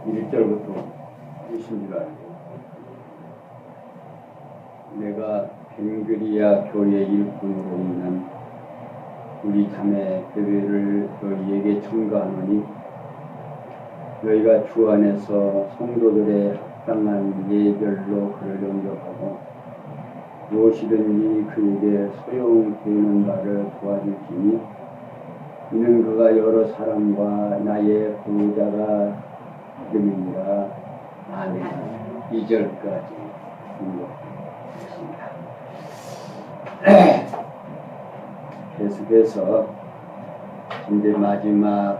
1절부터 20절 알고 내가 벤그리아 교회 일꾼으로 있는 우리 자매 교회를 너희에게 청구하노니 너희가 주 안에서 성도들의 합당한 예별로 그를 영접하고 무엇이든지 그에게 소용되는 바를 도와줄지니 이는 그가 여러 사람과 나의 보호자가 됨이니라. 아멘. 2절까지 읽었습니다. 계속해서 이제 마지막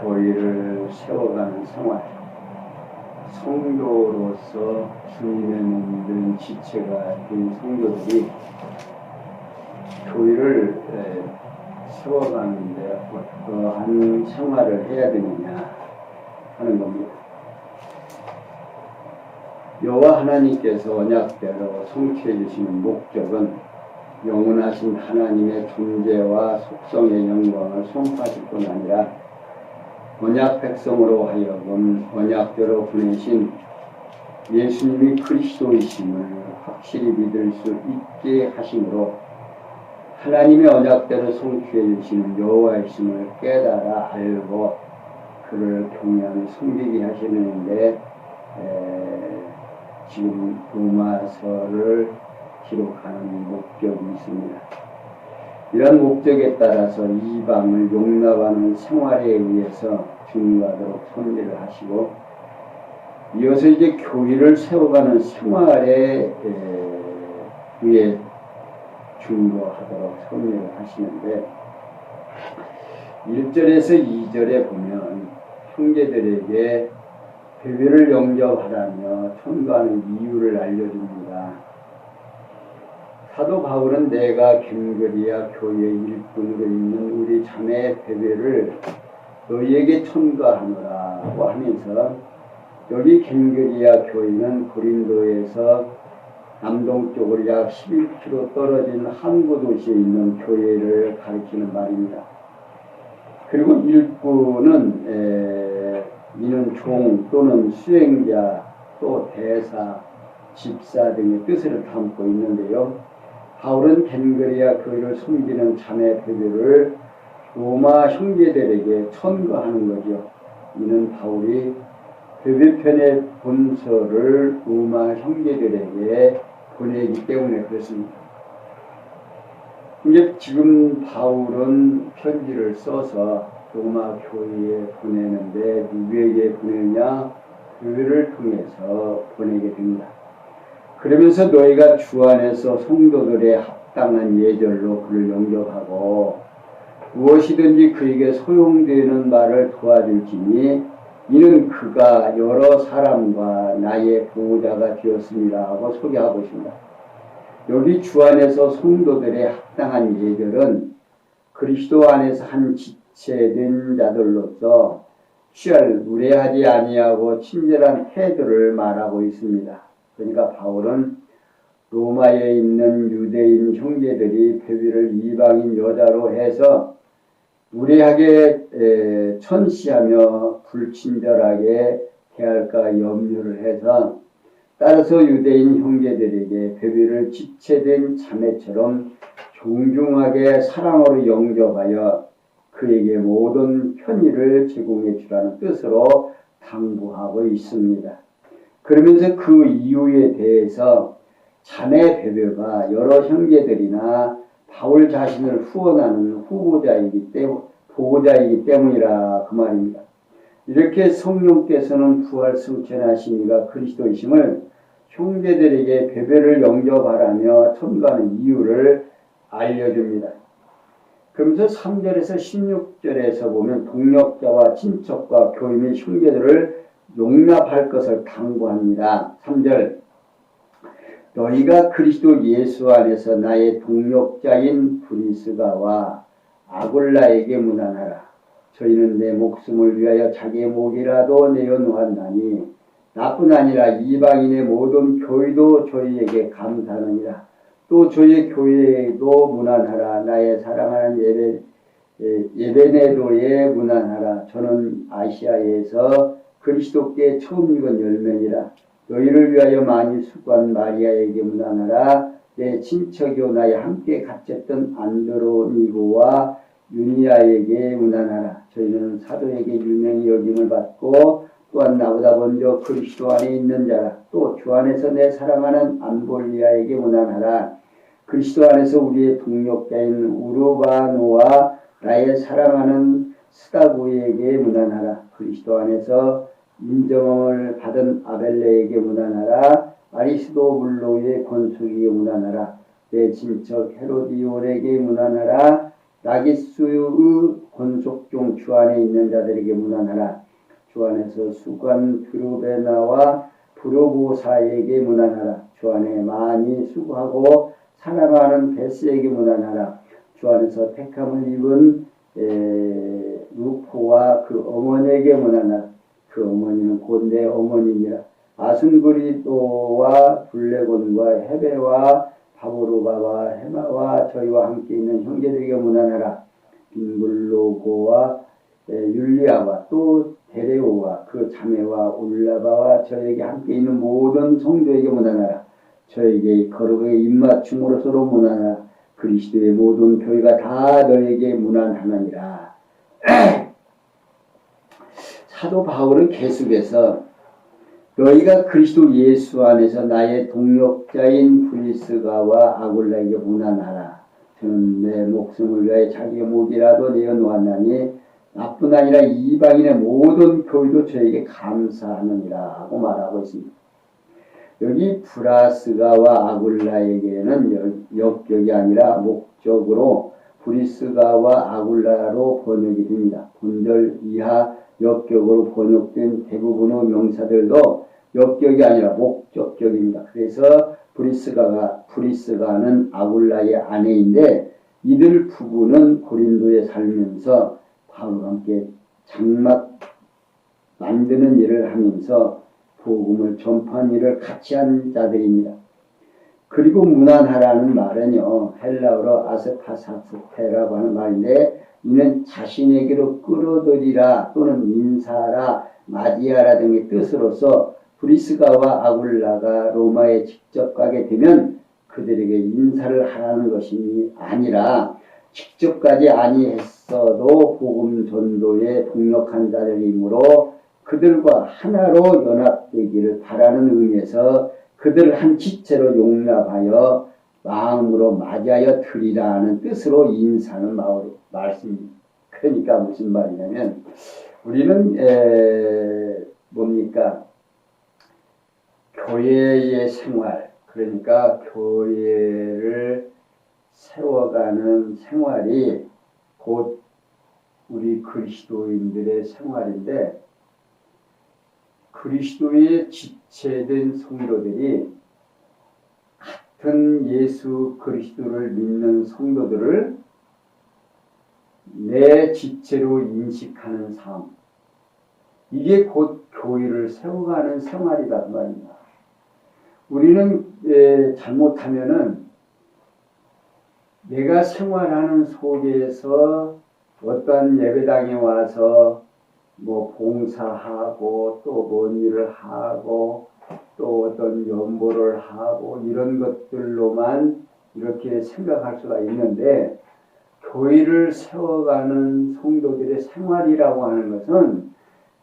교회를 세워가는 생활, 성도로서 주님의 몸된 지체가 된 성도들이 교회를 세워가는데 어떠한 생활을 해야 되느냐 하는 겁니다. 여호와 하나님께서 언약대로 성취해 주시는 목적은 영원하신 하나님의 존재와 속성의 영광을 선포하실 뿐 아니라 언약 백성으로 하여금 언약대로 보내신 예수님이 그리스도이심을 확실히 믿을 수 있게 하심으로 하나님의 언약대로 성취해 주시는 여호와이심을 깨달아 알고 그를 경외하며 섬기게 하시는데 지금 로마서를 기록하는 목적이 있습니다. 이런 목적에 따라서 이방을 용납하는 생활에 의해서 중요하도록 섭리를 하시고 이어서 이제 교회를 세워가는 생활에 위해 중요하도록 섭리를 하시는데 1절에서 2절에 보면 형제들에게 교회를 영접하라며 청구하는 이유를 알려줍니다. 사도 바울은 내가 겐그리아 교회 일꾼으로 있는 우리 자매 베베를 너희에게 청구하노라고 하면서 여기 겐그리아 교회는 고린도에서 남동쪽으로 약 11km 떨어진 항구 도시에 있는 교회를 가리키는 말입니다. 그리고 일꾼은 이는 종 또는 수행자 또 대사, 집사 등의 뜻을 담고 있는데요. 바울은 겐그리아 교회를 섬기는 자매 베베를 로마 형제들에게 청구하는 거죠. 이는 바울이 베베 편의 본서를 로마 형제들에게 보내기 때문에 그렇습니다. 이제 지금 바울은 편지를 써서 로마 교회에 보내는데 누구에게 보내느냐? 교회를 통해서 보내게 됩니다. 그러면서 너희가 주 안에서 성도들의 합당한 예절로 그를 영접하고 무엇이든지 그에게 소용되는 말을 도와줄지니 이는 그가 여러 사람과 나의 보호자가 되었습니다 하고 소개하고 있습니다. 여기 주 안에서 성도들의 합당한 예절은 그리스도 안에서 한 지체된 자들로서 취할 무례하지 아니하고 친절한 태도를 말하고 있습니다. 그러니까 바울은 로마에 있는 유대인 형제들이 베베를 이방인 여자로 해서 무례하게 천시하며 불친절하게 대할까 염려를 해서 따라서 유대인 형제들에게 베베를 지체된 자매처럼 존중하게 사랑으로 영접하여 그에게 모든 편의를 제공해 주라는 뜻으로 당부하고 있습니다. 그러면서 그 이유에 대해서 자매 베베가 여러 형제들이나 바울 자신을 후원하는 보호자이기 때문이라 그 말입니다. 이렇게 성령께서는 부활 승천하신 이가 그리스도이심을 형제들에게 베베를 영접하라며 청구하는 이유를 알려줍니다. 그러면서 3절에서 16절에서 보면 동력자와 친척과 교회 및 형제들을 용납할 것을 당부합니다. 3절 너희가 그리스도 예수 안에서 나의 동력자인 브리스가와 아굴라에게 문안하라. 저희는 내 목숨을 위하여 자기의 목이라도 내어놓았나니 나뿐 아니라 이방인의 모든 교회도 저희에게 감사하느니라. 또 저희 교회에도 문안하라. 나의 사랑하는 예베네로에 문안하라. 저는 아시아에서 그리스도께 처음 읽은 열매니라. 너희를 위하여 많이 수고한 마리아에게 문안하라. 내 친척이요 나에 함께 갇혔던 안드로니고와 유니아에게 문안하라. 저희는 사도에게 유명히 여김을 받고 또한 나보다 먼저 그리스도 안에 있는 자라. 또 주 안에서 내 사랑하는 암볼리아에게 문안하라. 그리스도 안에서 우리의 동력자인 우르바노와 나의 사랑하는 스다고에게 문안하라. 그리스도 안에서 인정을 받은 아벨레에게 문안하라. 아리스도블로의 권속에게 문안하라. 내 친척 헤로디올에게 문안하라. 나기수의 권속종 주 안에 있는 자들에게 문안하라. 주 안에서 수고한 드루베나와 브로보사에게 문안하라. 주 안에 많이 수고하고 사랑하는 베스에게 문안하라. 주 안에서 택함을 입은 루포와 그 어머니에게 문안하라. 그 어머니는 곧 내 어머니니라. 아순그리도와 블레곤과 헤베와 바보로바와 헤마와 저희와 함께 있는 형제들에게 문안하라. 빈글로고와 율리아와 또 데레오와 그 자매와 울라바와 저에게 함께 있는 모든 성도에게 문안하라. 저에게 거룩의 입맞춤으로서로 문안하라. 그리스도의 모든 교회가 다 너에게 문안하느니라. 사도 바울은 계속해서 너희가 그리스도 예수 안에서 나의 동력자인 브리스가와 아굴라에게 문안하라. 저는 내 목숨을 위하여 자기의 목이라도 내어놓았나니 나뿐 아니라 이방인의 모든 교회도 저에게 감사하느니라 하고 말하고 있습니다. 여기 브라스가와 아굴라에게는 역격이 아니라 목적으로 브리스가와 아굴라로 번역이 됩니다. 본절 이하 역격으로 번역된 대부분의 명사들도 역격이 아니라 목적격입니다. 그래서 브리스가는 아굴라의 아내인데 이들 부부는 고린도에 살면서 바울과 함께 장막 만드는 일을 하면서 복음을 전파한 일을 같이 한 자들입니다. 그리고 문안하라는 말은요, 헬라어로 아스파사스테라고 하는 말인데 이는 자신에게로 끌어들이라 또는 인사하라, 마디아라 등의 뜻으로서 브리스가와 아굴라가 로마에 직접 가게 되면 그들에게 인사를 하라는 것이 아니라 직접 가지 아니했어도 복음 전도에 동력한 자들이므로 그들과 하나로 연합되기를 바라는 의미에서 그들을 한 지체로 용납하여 마음으로 맞이하여 드리라는 뜻으로 인사하는 말씀입니다. 그러니까 무슨 말이냐면 우리는 뭡니까? 교회의 생활, 그러니까 교회를 세워가는 생활이 곧 우리 그리스도인들의 생활인데 그리스도의 지체된 성도들이 같은 예수 그리스도를 믿는 성도들을 내 지체로 인식하는 삶, 이게 곧 교회를 세워가는 생활이란 말입니다. 우리는 잘못하면은 내가 생활하는 속에서 어떤 예배당에 와서 뭐 봉사하고 또 뭔 일을 하고 또 어떤 연보를 하고 이런 것들로만 이렇게 생각할 수가 있는데 교회를 세워가는 성도들의 생활이라고 하는 것은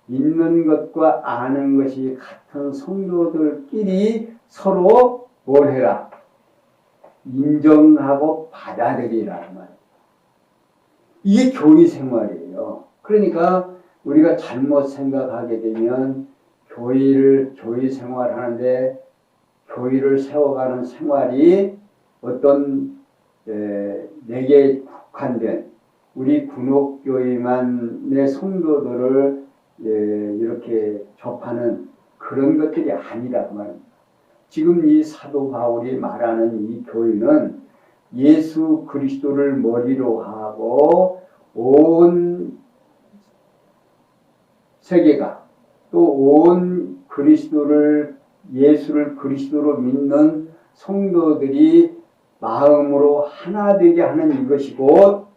믿는 것과 아는 것이 같은 성도들끼리 서로 뭘 해라? 인정하고 받아들이라는 말이에요. 이게 교회 생활이에요. 그러니까 우리가 잘못 생각하게 되면 교회 생활하는데 교회를 세워가는 생활이 어떤 내게 국한된 우리 군옥교회만의 성도들을 이렇게 접하는 그런 것들이 아니라고 말합니다. 지금 이 사도 바울이 말하는 이 교회는 예수 그리스도를 머리로 하고 온 세계가 또 온 그리스도를 예수를 그리스도로 믿는 성도들이 마음으로 하나 되게 하는 이것이 곧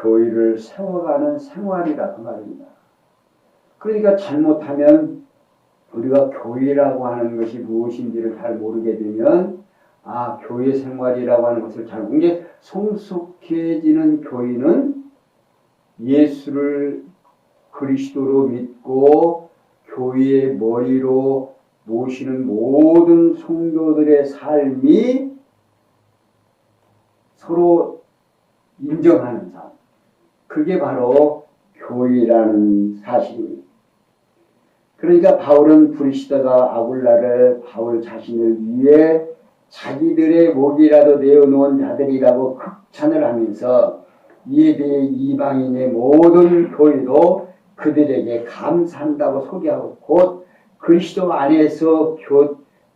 교회를 세워가는 생활이다 그 말입니다. 그러니까 잘못하면 우리가 교회라고 하는 것이 무엇인지를 잘 모르게 되면 교회 생활이라고 하는 것을 잘 이게 성숙해지는 교회는 예수를 그리스도로 믿고 교회의 머리로 모시는 모든 성도들의 삶이 서로 인정하는 삶. 그게 바로 교회라는 사실입니다. 그러니까 바울은 브리시다가 아굴라를 바울 자신을 위해 자기들의 목이라도 내어놓은 자들이라고 극찬을 하면서 이에 대해 이방인의 모든 교회도 그들에게 감사한다고 소개하고 곧 그리스도 안에서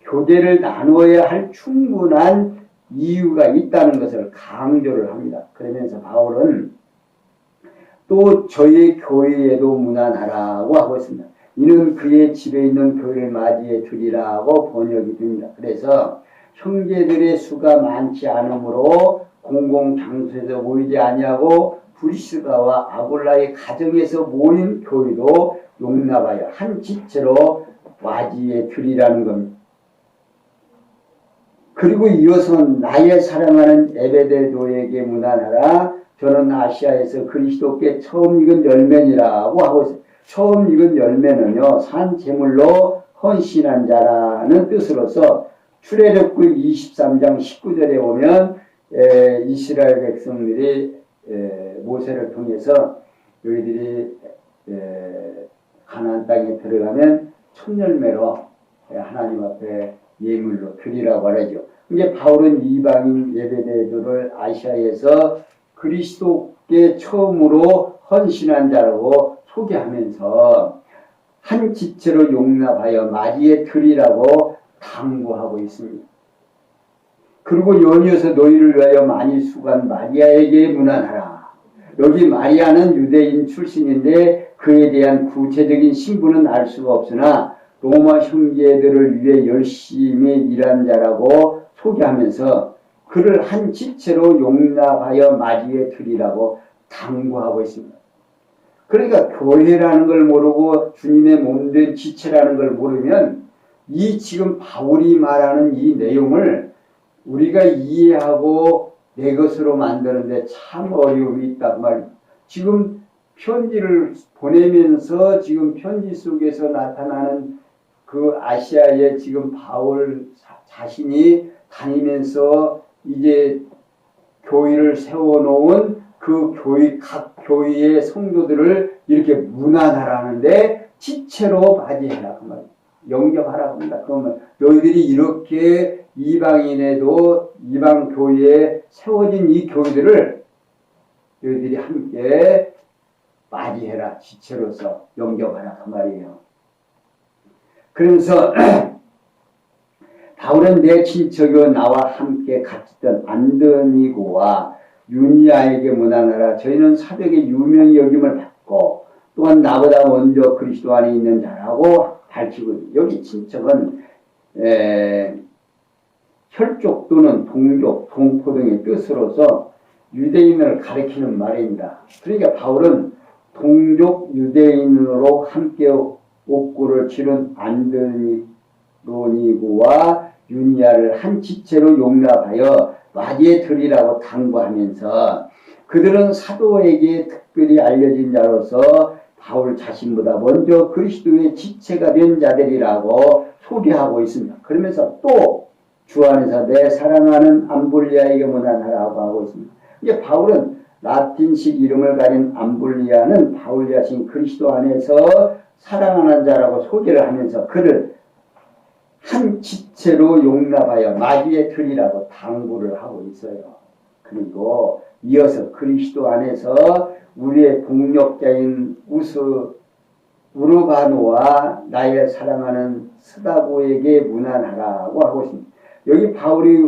교제를 나누어야 할 충분한 이유가 있다는 것을 강조를 합니다. 그러면서 바울은 또 저희 교회에도 문안하라고 하고 있습니다. 이는 그의 집에 있는 교회를 맞이해 주리라고 번역이 됩니다. 그래서 형제들의 수가 많지 않으므로 공공장소에서 모이지 아니하고 브리스가와 아굴라의 가정에서 모인 교회도 용납하여 한 지체로 맞이해 주리라는 겁니다. 그리고 이어서 나의 사랑하는 에베데도에게 문안하라. 저는 아시아에서 그리스도께 처음 익은 열매니라고 하고 있어요. 처음 익은 열매는요, 산 제물로 헌신한 자라는 뜻으로서 출애굽기 23장 19절에 보면 이스라엘 백성들이 모세를 통해서 너희들이 가나안 땅에 들어가면 첫 열매로 하나님 앞에 예물로 드리라고 하죠. 이제 바울은 이방인 예배대도를 아시아에서 그리스도께 처음으로 헌신한 자라고 소개하면서 한 지체로 용납하여 맞이해 드리라고 당부하고 있습니다. 그리고 연이어서 너희를 위하여 많이 수고한 마리아에게 문안하라. 여기 마리아는 유대인 출신인데 그에 대한 구체적인 신분은 알 수가 없으나 로마 형제들을 위해 열심히 일한 자라고 소개하면서 그를 한 지체로 용납하여 맞이해 드리라고 당부하고 있습니다. 그러니까 교회라는 걸 모르고 주님의 몸된 지체라는 걸 모르면 이 지금 바울이 말하는 이 내용을 우리가 이해하고 내 것으로 만드는데 참 어려움이 있단 말입니다. 지금 편지를 보내면서 지금 편지 속에서 나타나는 그 아시아에 지금 바울 자신이 다니면서 이제 교회를 세워놓은 그 각 교회의 성도들을 이렇게 문안하라는데 지체로 맞이해라 그 말이에요. 영접하라고 합니다. 그러면 너희들이 이렇게 이방인에도 이방 교회에 세워진 이 교회들을 너희들이 함께 맞이해라. 지체로서 영접하라 그 말이에요. 그러면서 바울은 내 친척이요 나와 함께 같이 있던 안드니고와 유니아에게 문안하라. 저희는 사벽에 유명히 여김을 받고 또한 나보다 먼저 그리스도 안에 있는 자라고 밝히고 여기 친척은 혈족 또는 동족, 동포 등의 뜻으로서 유대인을 가리키는 말입니다. 그러니까 바울은 동족 유대인으로 함께 옥고를 치른 안드로니고와 유니아를 한 지체로 용납하여 맞이해 드리라고 당부하면서 그들은 사도에게 특별히 알려진 자로서 바울 자신보다 먼저 그리스도의 지체가 된 자들이라고 소개하고 있습니다. 그러면서 또 주 안에서 내 사랑하는 암불리아에게 문안하라고 하고 있습니다. 이제 바울은 라틴식 이름을 가진 암불리아는 바울 자신 그리스도 안에서 사랑하는 자라고 소개를 하면서 그를 한 지체로 용납하여 맞이해 드리라고 당부를 하고 있어요. 그리고 이어서 그리스도 안에서 우리의 동력자인 우르바노와 나의 사랑하는 스다고에게 문안하라고 하고 있습니다. 여기 바울이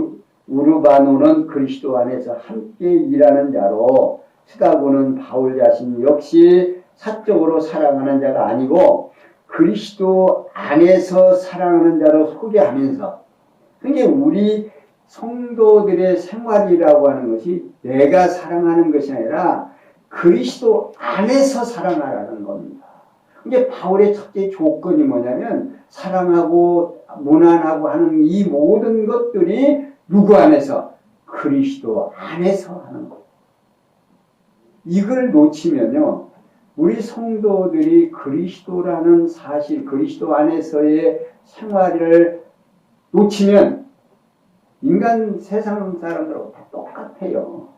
우르바노는 그리스도 안에서 함께 일하는 자로 스다고는 바울 자신 역시 사적으로 사랑하는 자가 아니고 그리스도 안에서 사랑하는 자로 소개하면서 그게 우리 성도들의 생활이라고 하는 것이 내가 사랑하는 것이 아니라 그리스도 안에서 사랑하라는 겁니다. 이게 바울의 첫째 조건이 뭐냐면 사랑하고 무난하고 하는 이 모든 것들이 누구 안에서? 그리스도 안에서 하는 거예요. 이걸 놓치면요, 우리 성도들이 그리스도라는 사실, 그리스도 안에서의 생활을 놓치면 인간 세상 사람들하고 다 똑같아요.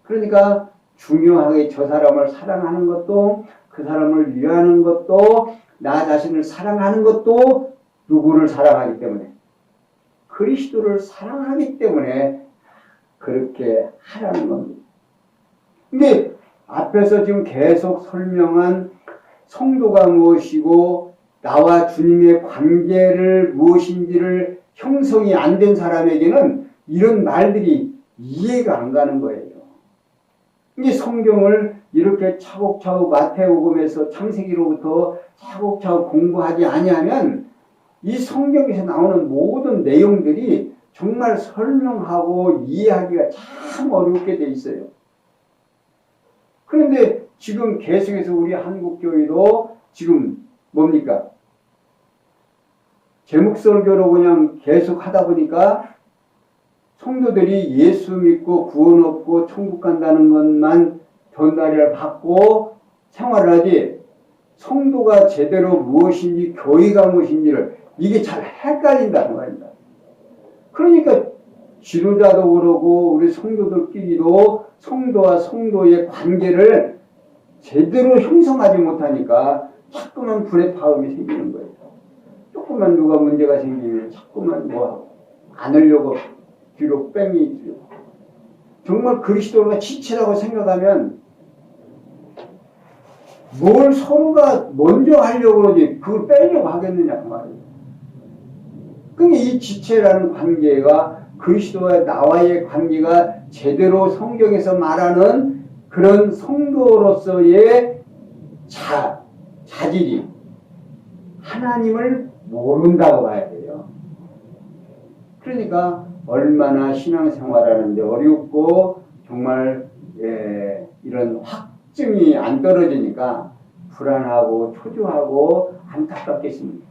그러니까 중요하게 저 사람을 사랑하는 것도, 그 사람을 위하는 것도, 나 자신을 사랑하는 것도 누구를 사랑하기 때문에? 그리스도를 사랑하기 때문에 그렇게 하라는 겁니다. 근데 앞에서 지금 계속 설명한 성도가 무엇이고 나와 주님의 관계를 무엇인지를 형성이 안 된 사람에게는 이런 말들이 이해가 안 가는 거예요. 이게 성경을 이렇게 차곡차곡 마태복음에서 창세기로부터 차곡차곡 공부하지 아니하면 이 성경에서 나오는 모든 내용들이 정말 설명하고 이해하기가 참 어렵게 돼 있어요. 그런데 지금 계속해서 우리 한국교회도 지금 뭡니까? 제목설교로 그냥 계속 하다 보니까 성도들이 예수 믿고 구원 얻고 천국 간다는 것만 전달을 받고 생활을 하지, 성도가 제대로 무엇인지 교회가 무엇인지를 이게 잘 헷갈린다는 말입니다. 그러니까 지도자도 그러고 우리 성도들끼리도 성도와 성도의 관계를 제대로 형성하지 못하니까 자꾸만 불의 파음이 생기는 거예요. 조금만 누가 문제가 생기면 자꾸만 뭐 안으려고 뒤로 뺑이 뒤로. 정말 그리스도가 지체라고 생각하면 뭘 서로가 먼저 하려고 그러지 그걸 빼려고 하겠느냐 그 말이에요. 그러니까 이 지체라는 관계가 그리스도와 나와의 관계가 제대로 성경에서 말하는 그런 성도로서의 자질이 하나님을 모른다고 봐야 돼요. 그러니까 얼마나 신앙생활하는데 어렵고 정말 이런 확증이 안 떨어지니까 불안하고 초조하고 안타깝겠습니다.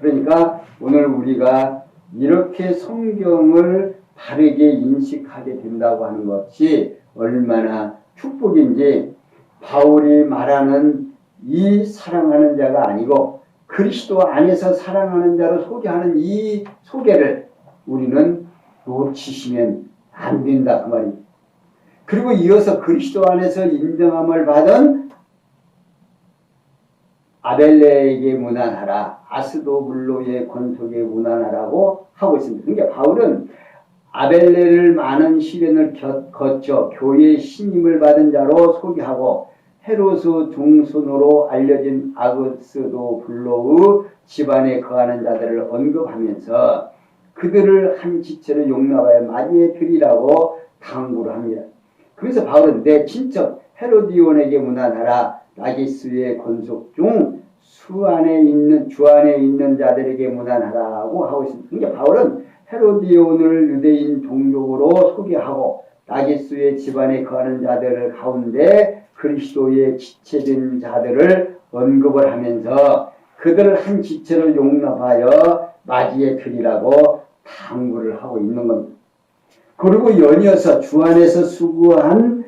그러니까 오늘 우리가 이렇게 성경을 바르게 인식하게 된다고 하는 것이 얼마나 축복인지, 바울이 말하는 이 사랑하는 자가 아니고 그리스도 안에서 사랑하는 자로 소개하는 이 소개를 우리는 놓치시면 안 된다 그 말입니다. 그리고 이어서 그리스도 안에서 인정함을 받은 아벨레에게 문안하라, 아스도블로의 권속에 문안하라고 하고 있습니다. 그러니까 바울은 아벨레를 많은 시련을 거쳐 교회의 신임을 받은 자로 소개하고 헤로스 종손으로 알려진 아그스도블로의 집안에 거하는 자들을 언급하면서 그들을 한 지체로 용납하여 맞이해 드리라고 당부를 합니다. 그래서 바울은 내 친척 헤로디온에게 문안하라, 나기스의 권속 중 주 안에 있는 자들에게 문안하라고 하고 있습니다. 그러니까 바울은 헤로디온을 유대인 종족으로 소개하고 나기스의 집안에 거하는 자들 가운데 그리스도의 지체된 자들을 언급을 하면서 그들을 한 지체로 용납하여 맞이해 드리라고 당부를 하고 있는 겁니다. 그리고 연이어서 주 안에서 수고한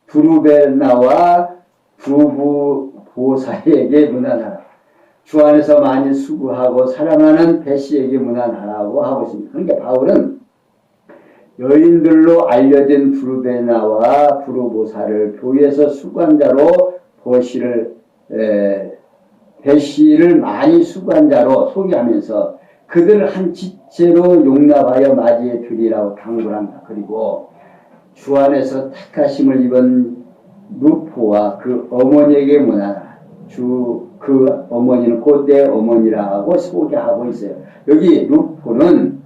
두루베나와 부부보사에게 문안하라. 주 안에서 많이 수고하고 사랑하는 배씨에게 문안하라고 하고 있습니다. 그러니까 바울은 여인들로 알려진 두루베나와 부르보사를 교회에서 수고한 자로 배씨를 많이 수고한 자로 소개하면서 그들을 한 지체로 용납하여 맞이해 드리라고 당부를 합니다. 그리고 주 안에서 택하심을 입은 루포와 그 어머니에게 문안하라. 그 어머니는 곧 내 어머니라고 소개하고 있어요. 여기 루포는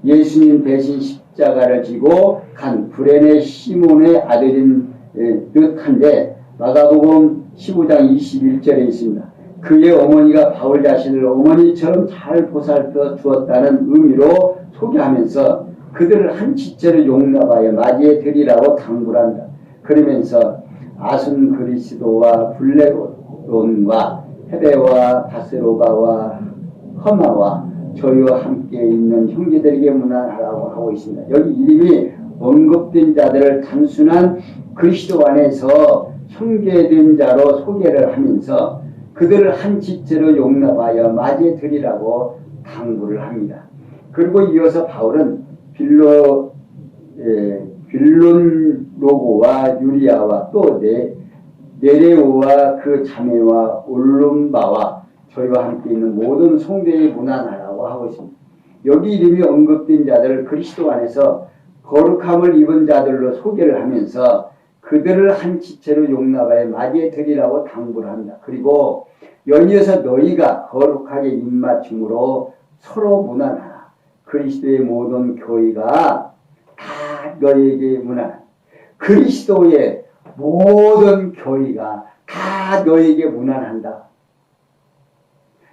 예수님 대신 십자가를 지고 간 구레네 시몬의 아들인 듯한데 마가복음 15장 21절에 있습니다. 그의 어머니가 바울 자신을 어머니처럼 잘 보살펴 주었다는 의미로 소개하면서 그들을 한 지체로 용납하여 맞이해 드리라고 당부한다. 그러면서 아순 그리스도와 블레론과 헤베와 바세로바와 허마와 저희와 함께 있는 형제들에게 문안하라고 하고 있습니다. 여기 이름이 언급된 자들을 단순한 그리스도 안에서 형제된 자로 소개를 하면서 그들을 한 지체로 용납하여 맞이해 드리라고 당부를 합니다. 그리고 이어서 바울은 빌론로고와 유리아와 또 네레오와 그 자매와 올lum바와 저희와 함께 있는 모든 성도에 문안하라고 하고 있습니다. 여기 이름이 언급된 자들을 그리스도 안에서 거룩함을 입은 자들로 소개를 하면서 그들을 한 지체로 용납하여 맞이해 드리라고 당부를 합니다. 그리고 연이어서 너희가 거룩하게 입맞춤으로 서로 문안하라. 그리스도의 모든 교회가 다 너희에게 문안하라. 그리스도의 모든 교회가 다 너희에게 문안한다.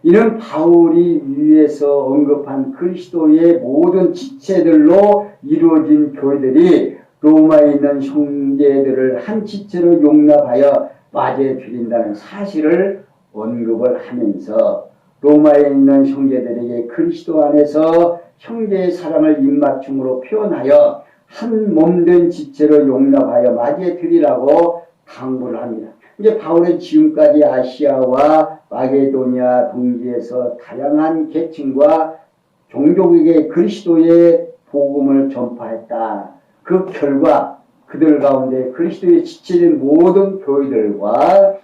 이는 바울이 위에서 언급한 그리스도의 모든 지체들로 이루어진 교회들이 로마에 있는 형제들을 한 지체로 용납하여 맞이해 드린다는 사실을 언급을 하면서 로마에 있는 형제들에게 그리스도 안에서 형제의 사랑을 입맞춤으로 표현하여 한 몸된 지체로 용납하여 맞이해 드리라고 당부를 합니다. 이제 바울은 지금까지 아시아와 마게도니아 동지에서 다양한 계층과 종족에게 그리스도의 복음을 전파했다. 그 결과 그들 가운데 그리스도의 지체된 모든 교회들과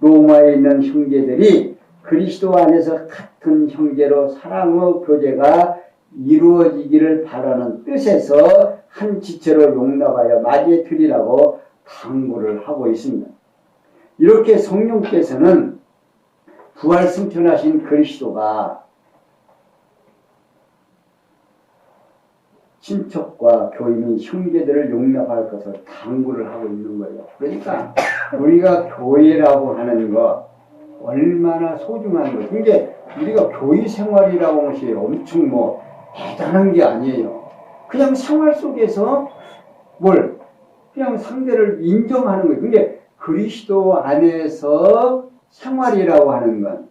로마에 있는 형제들이 그리스도 안에서 같은 형제로 사랑의 교제가 이루어지기를 바라는 뜻에서 한 지체로 용납하여 맞이해 드리라고 당부를 하고 있습니다. 이렇게 성령께서는 부활 승천하신 그리스도가 친척과 교인 형제들을 용납할 것을 당부를 하고 있는 거예요. 그러니까 우리가 교회라고 하는 거 얼마나 소중한 거. 이게 우리가 교회 생활이라고 하는 것이 엄청 대단한 게 아니에요. 그냥 생활 속에서 그냥 상대를 인정하는 거예요. 그게 그리스도 안에서 생활이라고 하는 건,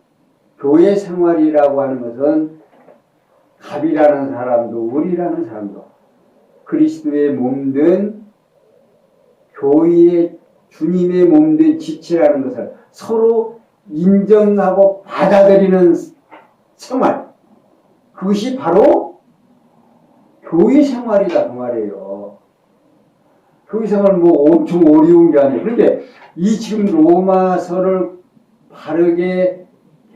교회 생활이라고 하는 것은 갑이라는 사람도 을이라는 사람도 그리스도의 몸된 교회의 주님의 몸된 지체라는 것을 서로 인정하고 받아들이는 생활, 그것이 바로 교회 생활이다 그 말이에요. 교회 생활 엄청 어려운 게 아니에요. 그런데 이 지금 로마서를 바르게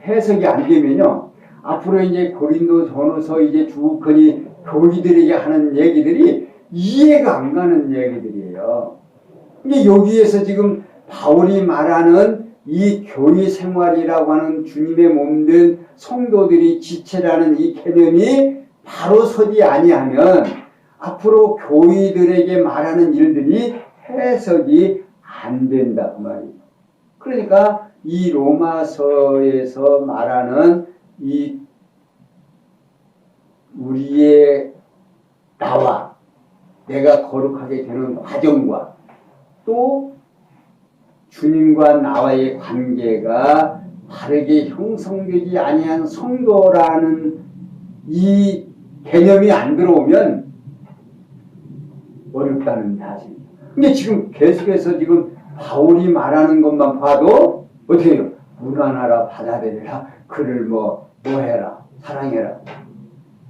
해석이 안 되면요, 앞으로 이제 고린도 전후서 이제 주거니 교회들에게 하는 얘기들이 이해가 안 가는 얘기들이에요. 근데 여기에서 지금 바울이 말하는 이 교회 생활이라고 하는 주님의 몸된 성도들이 지체라는 이 개념이 바로 서지 아니하면 앞으로 교회들에게 말하는 일들이 해석이 안 된다 그 말이에요. 그러니까 이 로마서에서 말하는 이 우리의 나와 내가 거룩하게 되는 과정과 또 주님과 나와의 관계가 바르게 형성되지 아니한 성도라는 이 개념이 안 들어오면 어렵다는 사실입니다. 근데 지금 계속해서 지금 바울이 말하는 것만 봐도 어떻게 해요? 무난하라, 받아들여라, 그를 해라, 사랑해라.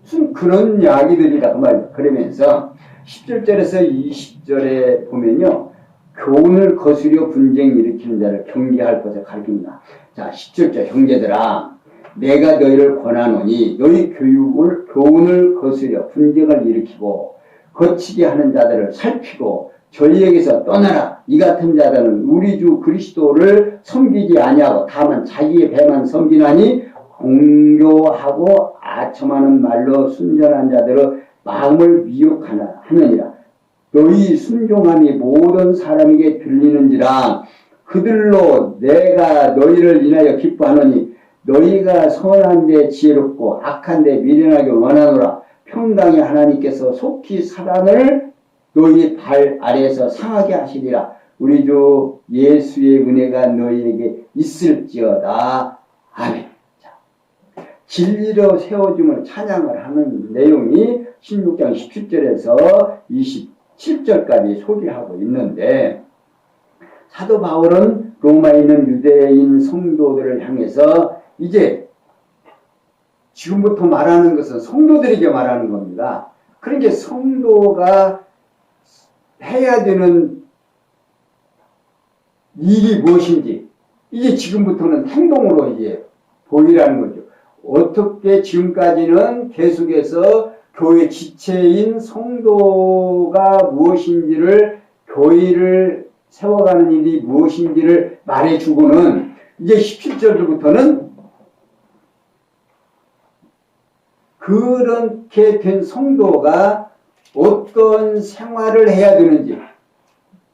무슨 그런 이야기들이다 그 말이에요. 그러면서 17절에서 20절에 보면요, 교훈을 거스려 분쟁 일으키는 자를 경계할 것을 가르칩니다. 자, 17절, 형제들아, 내가 너희를 권하노니 너희 교훈을 거스려 분쟁을 일으키고 거치게 하는 자들을 살피고 저희에게서 떠나라. 이 같은 자들은 우리 주 그리스도를 섬기지 아니하고 다만 자기의 배만 섬기나니 공교하고 아첨하는 말로 순전한 자들의 마음을 미혹하느니라. 너희 순종함이 모든 사람에게 들리는지라. 그들로 내가 너희를 인하여 기뻐하노니 너희가 선한데 지혜롭고 악한데 미련하게 원하노라. 평강의 하나님께서 속히 사단을 너희 발 아래에서 상하게 하시리라. 우리 주 예수의 은혜가 너희에게 있을지어다. 아멘. 자, 진리로 세워줌을 찬양을 하는 내용이 16장 17절에서 27절까지 소개하고 있는데, 사도 바울은 로마에 있는 유대인 성도들을 향해서 이제 지금부터 말하는 것은 성도들에게 말하는 겁니다. 그러니까 성도가 해야 되는 일이 무엇인지 이제 지금부터는 행동으로 이제 보이라는 거죠. 어떻게 지금까지는 계속해서 교회 지체인 성도가 무엇인지를, 교회를 세워가는 일이 무엇인지를 말해주고는 이제 17절부터는 그렇게 된 성도가 어떤 생활을 해야 되는지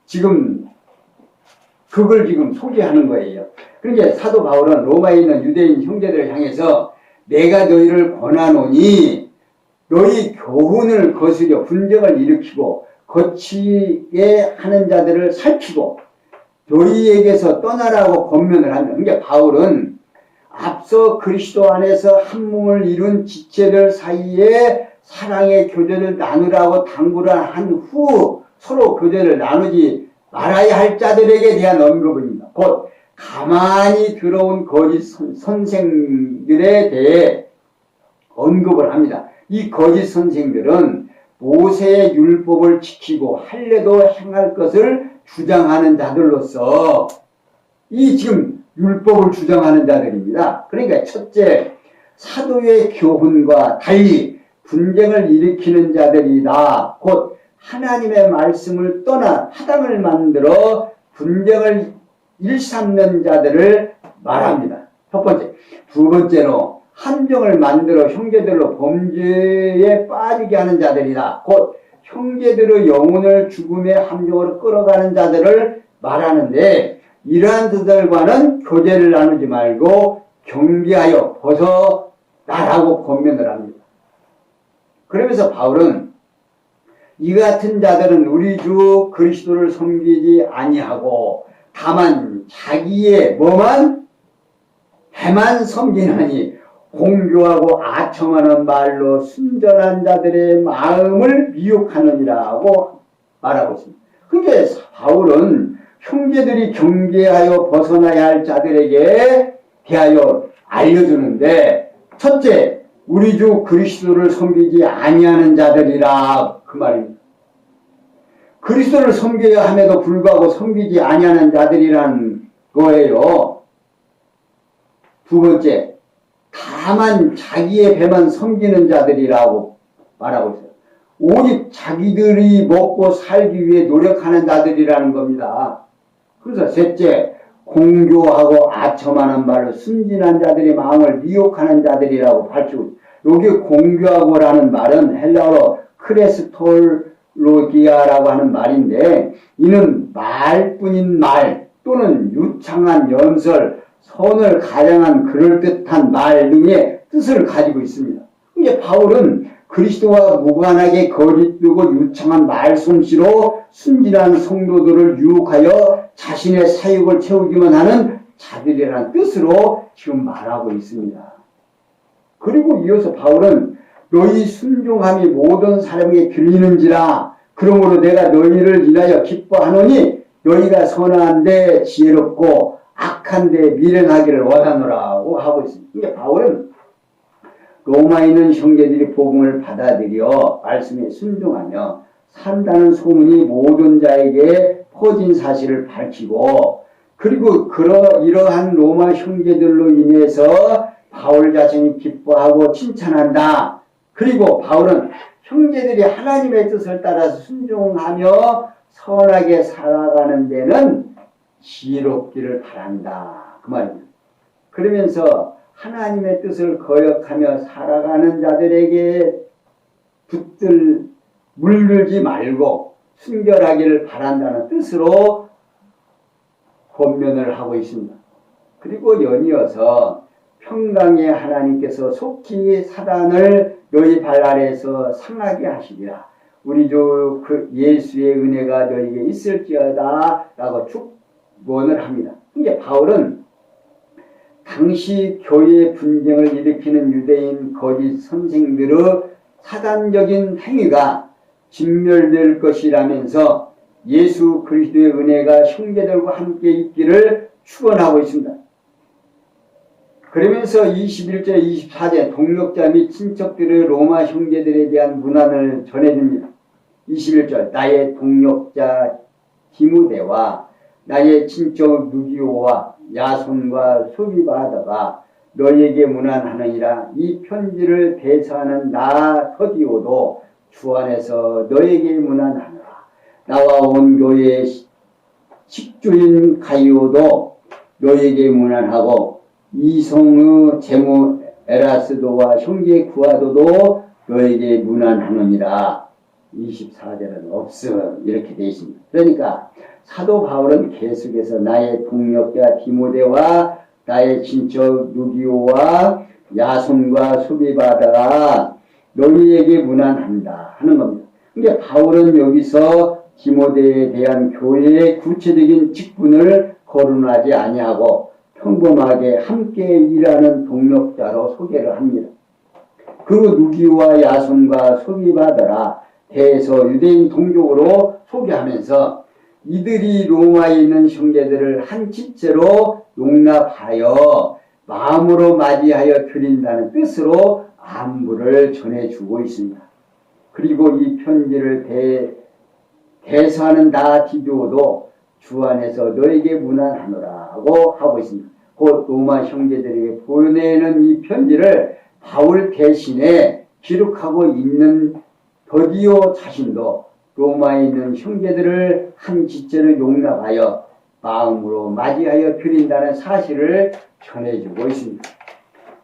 지금 그걸 지금 소개하는 거예요. 그러니까 사도 바울은 로마에 있는 유대인 형제들을 향해서 내가 너희를 권하노니 너희 교훈을 거스려 분쟁을 일으키고 거치게 하는 자들을 살피고 너희에게서 떠나라고 권면을 한다. 그러니까 바울은 앞서 그리스도 안에서 한 몸을 이룬 지체들 사이에 사랑의 교제를 나누라고 당부를 한 후 서로 교제를 나누지 말아야 할 자들에게 대한 언급입니다. 곧 가만히 들어온 거짓 선생들에 대해 언급을 합니다. 이 거짓 선생들은 모세의 율법을 지키고 할례도 행할 것을 주장하는 자들로서 이 지금 율법을 주장하는 자들입니다. 그러니까 첫째, 사도의 교훈과 달리 분쟁을 일으키는 자들이다. 곧 하나님의 말씀을 떠나 타당을 만들어 분쟁을 일삼는 자들을 말합니다. 첫 번째. 두 번째로 함정을 만들어 형제들로 범죄에 빠지게 하는 자들이다. 곧 형제들의 영혼을 죽음의 함정으로 끌어가는 자들을 말하는데, 이러한 자들과는 교제를 나누지 말고 경계하여 벗어나라고 권면을 합니다. 그러면서 바울은 이 같은 자들은 우리 주 그리스도를 섬기지 아니하고 다만 자기의 배만 섬기나니 공교하고 아첨하는 말로 순전한 자들의 마음을 미혹하느니라고 말하고 있습니다. 그러니까 바울은 형제들이 경계하여 벗어나야 할 자들에게 대하여 알려주는데, 첫째, 우리 주 그리스도를 섬기지 아니하는 자들이라, 그 말입니다. 그리스도를 섬겨야 함에도 불구하고 섬기지 아니하는 자들이라는 거예요. 두 번째, 다만 자기의 배만 섬기는 자들이라고 말하고 있어요. 오직 자기들이 먹고 살기 위해 노력하는 자들이라는 겁니다. 그래서 셋째, 공교하고 아첨하는 말로 순진한 자들의 마음을 미혹하는 자들이라고 밝히고 있어요. 여기 공교하고라는 말은 헬라어로 크레스톨로기아라고 하는 말인데, 이는 말뿐인 말 또는 유창한 연설, 선을 가장한 그럴듯한 말 등의 뜻을 가지고 있습니다. 이게 바울은 그리스도와 무관하게 거짓되고 유창한 말솜씨로 순진한 성도들을 유혹하여 자신의 사욕을 채우기만 하는 자들이라는 뜻으로 지금 말하고 있습니다. 그리고 이어서 바울은 너희 순종함이 모든 사람에게 들리는지라, 그러므로 내가 너희를 인하여 기뻐하노니 너희가 선한데 지혜롭고 악한데 미련하기를 원하노라고 하고 있습니다. 그러니까 바울은 로마에 있는 형제들이 복음을 받아들여 말씀에 순종하며 산다는 소문이 모든 자에게 퍼진 사실을 밝히고, 그리고 이러한 로마 형제들로 인해서 바울 자신이 기뻐하고 칭찬한다. 그리고 바울은 형제들이 하나님의 뜻을 따라서 순종하며 선하게 살아가는 데는 지혜롭기를 바란다. 그 말입니다. 그러면서 하나님의 뜻을 거역하며 살아가는 자들에게 물들지 말고 순결하기를 바란다는 뜻으로 권면을 하고 있습니다. 그리고 연이어서 평강의 하나님께서 속히 사단을 너희 발 아래에서 상하게 하시리라. 우리 주 그 예수의 은혜가 너희에게 있을지어다 라고 축원을 합니다. 이제 바울은 당시 교회 분쟁을 일으키는 유대인 거짓 선생들의 사단적인 행위가 진멸될 것이라면서 예수 그리스도의 은혜가 형제들과 함께 있기를 축원하고 있습니다. 그러면서 21절 24절 동력자 및 친척들의 로마 형제들에 대한 문안을 전해줍니다. 21절 나의 동력자 디모데와 나의 친척 누기오와 야손과 소비바다가 너희에게 문안하느니라. 이 편지를 대사하는 나 더디오도 주 안에서 너희에게 문안하노라. 나와 온 교회의 식주인 가이오도 너희에게 문안하고 이성의 제무 에라스도와 형제 구아도도 너에게 문안하느니라. 24절은 없음 이렇게 되어 있습니다. 그러니까 사도 바울은 계속해서 나의 동력자 디모데와 나의 친척 누기오와 야손과 소비바다가 너희에게 문안한다 하는 겁니다. 근데 바울은 여기서 디모데에 대한 교회의 구체적인 직분을 거론하지 아니하고 평범하게 함께 일하는 동력자로 소개를 합니다. 그리고 누기와 야손과 소비바다라 대해서 유대인 동족으로 소개하면서 이들이 로마에 있는 형제들을 한 지체로 용납하여 마음으로 맞이하여 드린다는 뜻으로 안부를 전해주고 있습니다. 그리고 이 편지를 대사하는 나 디도도 주 안에서 너에게 문안하노라고 하고 있습니다. 곧 로마 형제들에게 보내는 이 편지를 바울 대신에 기록하고 있는 더디오 자신도 로마에 있는 형제들을 한 지체로 용납하여 마음으로 맞이하여 드린다는 사실을 전해주고 있습니다.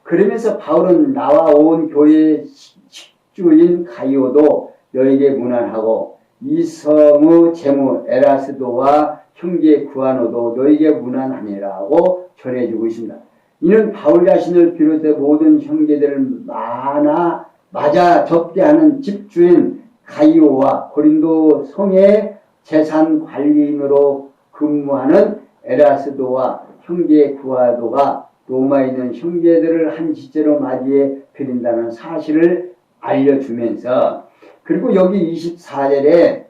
그러면서 바울은 나와 온 교회의 식주인 가이오도 너에게 문안하고 이성의 제무 에라스도와 형제 구아노도 너에게 문안하니라고 전해주고 있습니다. 이는 바울 자신을 비롯해 모든 형제들을 맞아 접대하는 집주인 가이오와 고린도 성의 재산 관리인으로 근무하는 에라스도와 형제 구아도가 로마에 있는 형제들을 한 지체로 맞이해 드린다는 사실을 알려주면서, 그리고 여기 24절에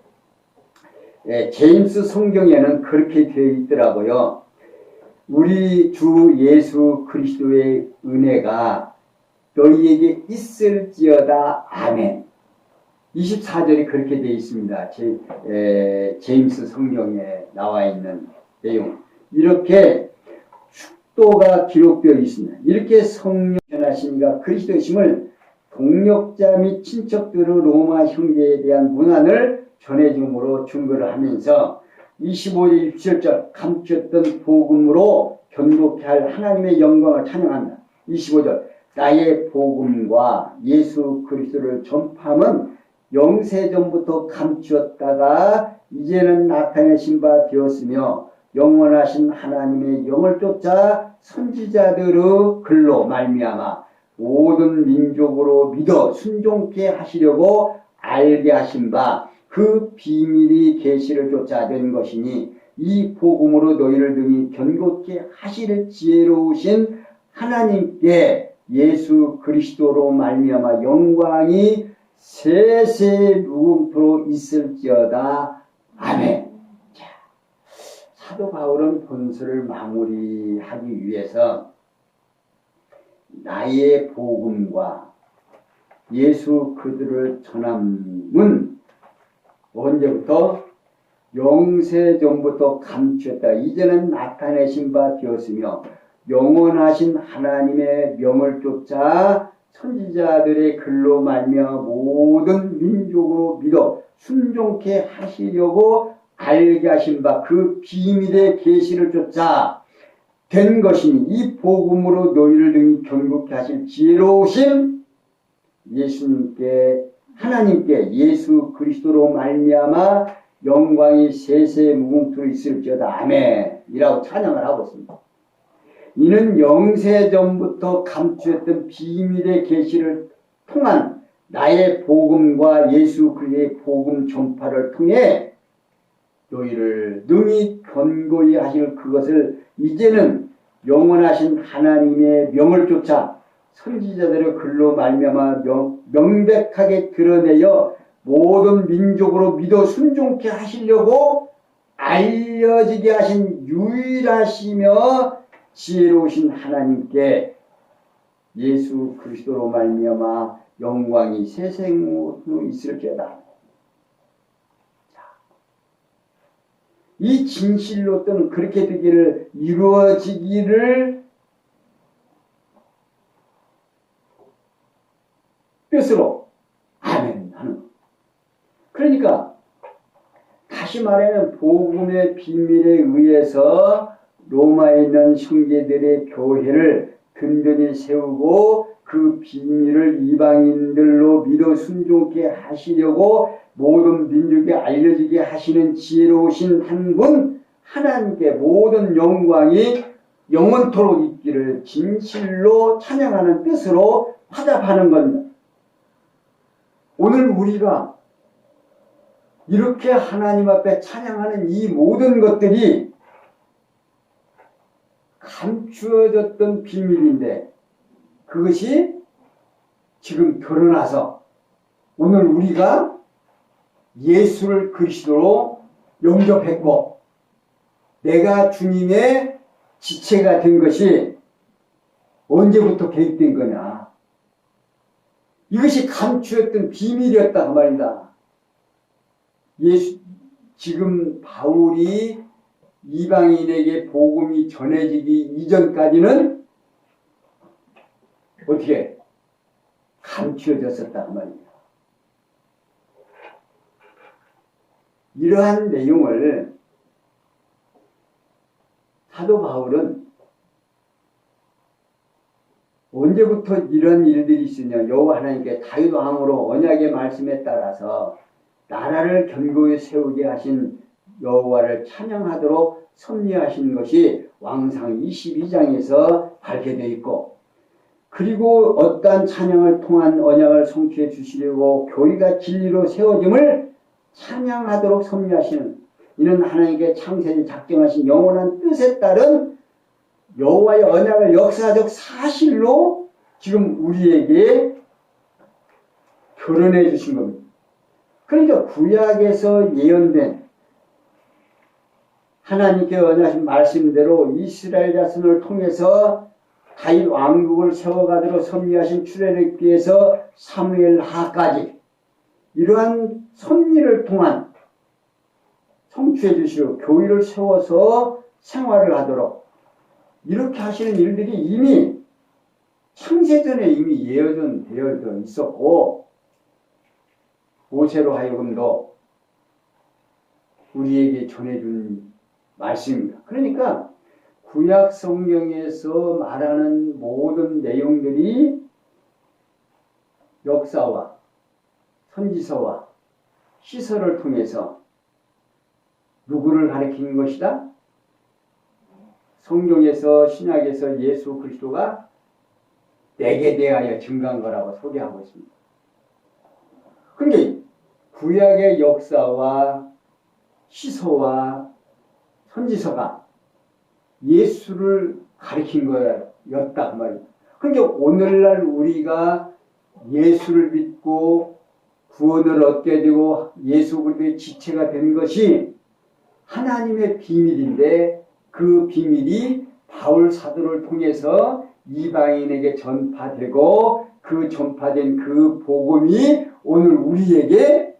제임스 성경에는 그렇게 되어 있더라고요. 우리 주 예수 그리스도의 은혜가 너희에게 있을지어다. 아멘. 24절이 그렇게 되어 있습니다. 제임스 성경에 나와 있는 내용. 이렇게 축도가 기록되어 있습니다. 이렇게 성령 전하시니까 그리스도심을 동력자 및 친척들의 로마 형제에 대한 문안을 전해줌으로 증거를 하면서 25절 27절 감추었던 복음으로 견고케 할 하나님의 영광을 찬양합니다. 25절 나의 복음과 예수 그리스도를 전파함은 영세전부터 감추었다가 이제는 나타내신 바 되었으며 영원하신 하나님의 영을 쫓아 선지자들의 글로 말미암아 모든 민족으로 믿어 순종케 하시려고 알게 하신 바 그 비밀이 계시를 쫓아 된 것이니 이 복음으로 너희를 등이 견고케 하실 지혜로우신 하나님께 예수 그리스도로 말미암아 영광이 세세 무궁토록 있을지어다. 아멘. 자, 사도 바울은 본서를 마무리하기 위해서 나의 복음과 예수 그들을 전함은 언제부터? 영세전부터 감추었다. 이제는 나타내신 바 되었으며 영원하신 하나님의 명을 쫓아 선지자들의 글로 말미암아 모든 민족으로 믿어 순종케 하시려고 알게 하신 바 그 비밀의 계시를 쫓아 된 것이니 이 복음으로 너희를 등이 견고케 하실 지혜로우신 예수님께 하나님께 예수 그리스도로 말미암아 영광이 세세 무궁토록 있을지어다. 아멘 이라고 찬양을 하고 있습니다. 이는 영세전부터 감추었던 비밀의 계시를 통한 나의 복음과 예수 그리스도의 복음 전파를 통해 너희를 능히 견고히 하실 그것을 이제는 영원하신 하나님의 명을 쫓아 선지자들의 글로 말미암아 명백하게 드러내어 모든 민족으로 믿어 순종케 하시려고 알려지게 하신 유일하시며 지혜로우신 하나님께 예수 그리스도로 말미암아 영광이 세생으로 있을지어다. 이 진실로 또는 그렇게 되기를 이루어지기를 뜻으로 아멘 하는. 그러니까 다시 말하면 복음의 비밀에 의해서 로마에 있는 형제들의 교회를 든든히 세우고 그 비밀을 이방인들로 믿어 순종케 하시려고 모든 민족에 알려지게 하시는 지혜로우신 한 분 하나님께 모든 영광이 영원토록 있기를 진실로 찬양하는 뜻으로 화답하는 겁니다. 오늘 우리가 이렇게 하나님 앞에 찬양하는 이 모든 것들이 감추어졌던 비밀인데 그것이 지금 드러나서 오늘 우리가 예수를 그리스도로 영접했고 내가 주님의 지체가 된 것이 언제부터 계획된 거냐. 이것이 감추었던 비밀이었다 그 말이다. 지금 바울이 이방인에게 복음이 전해지기 이전까지는 어떻게 감추어졌었다 그 말이야. 이러한 내용을 사도 바울은 언제부터 이런 일들이 있으냐. 여호와 하나님께 다윗 왕으로 언약의 말씀에 따라서 나라를 견고히 세우게 하신 여호와를 찬양하도록 섭리하신 것이 왕상 22장에서 밝혀되어 있고 그리고 어떠한 찬양을 통한 언약을 성취해 주시려고 교회가 진리로 세워짐을 찬양하도록 섭리하시는 이는 하나님께 창세에 작정하신 영원한 뜻에 따른 여호와의 언약을 역사적 사실로 지금 우리에게 드러내 주신 겁니다. 그러니까 구약에서 예언된 하나님께 언약하신 말씀대로 이스라엘 자손을 통해서 다윗 왕국을 세워가도록 섭리하신 출애굽기에서 사무엘하까지 이러한 섭리를 통한 성취해 주시고 교회를 세워서 생활을 하도록 이렇게 하시는 일들이 이미 창세전에 이미 예언되어 있었고 모세로 하여금도 우리에게 전해준 말씀입니다. 그러니까 구약 성경에서 말하는 모든 내용들이 역사와 선지서와 시설을 통해서 누구를 가리키는 것이다? 성경에서 신약에서 예수 그리스도가 내게 대하여 증거한 거라고 소개하고 있습니다. 그러니까 구약의 역사와 시서와 선지서가 예수를 가리킨 거였다 그 말이에요. 그러니까 오늘날 우리가 예수를 믿고 구원을 얻게 되고 예수 그리스도의 지체가 된 것이 하나님의 비밀인데 그 비밀이 바울 사도를 통해서 이방인에게 전파되고 그 전파된 그 복음이 오늘 우리에게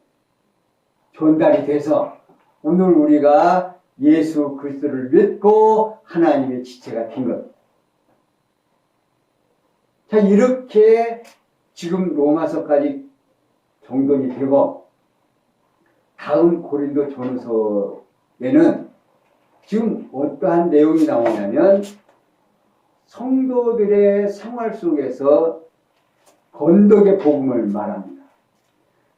전달이 돼서 오늘 우리가 예수 그리스도를 믿고 하나님의 지체가 된 것. 자, 이렇게 지금 로마서까지 정돈이 되고 다음 고린도 전서에는 지금 어떠한 내용이 나오냐면 성도들의 생활 속에서 건덕의 복음을 말합니다.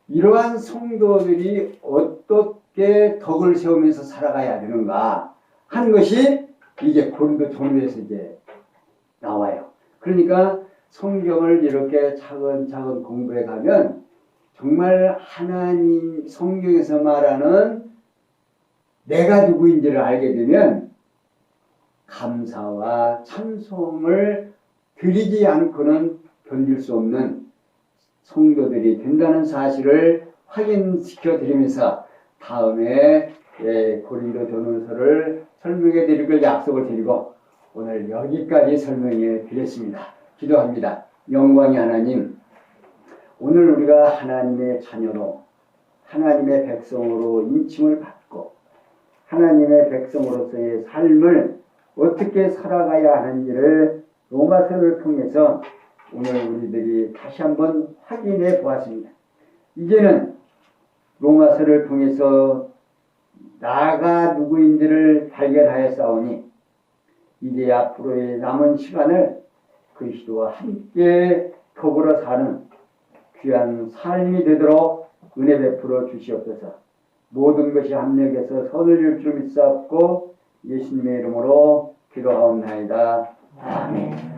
이러한 성도들이 어떻게 덕을 세우면서 살아가야 되는가 하는 것이 이제 고린도 전서에서 이제 나와요. 그러니까 성경을 이렇게 차근차근 공부해 가면 정말 하나님 성경에서 말하는 내가 누구인지를 알게 되면 감사와 찬송을 드리지 않고는 견딜 수 없는 성도들이 된다는 사실을 확인시켜 드리면서 다음에 고린도전후서를 설명해 드릴 걸 약속을 드리고 오늘 여기까지 설명해 드렸습니다. 기도합니다. 영광의 하나님, 오늘 우리가 하나님의 자녀로 하나님의 백성으로 인칭을 받고 하나님의 백성으로서의 삶을 어떻게 살아가야 하는지를 로마서를 통해서 오늘 우리들이 다시 한번 확인해 보았습니다. 이제는 로마서를 통해서 나가 누구인지를 발견하였사오니 이제 앞으로의 남은 시간을 그리스도와 함께 더불어 사는 귀한 삶이 되도록 은혜 베풀어 주시옵소서. 모든 것이 합력해서 선을 이룰 줄 믿사옵고 예수님의 이름으로 기도하옵나이다. 아멘.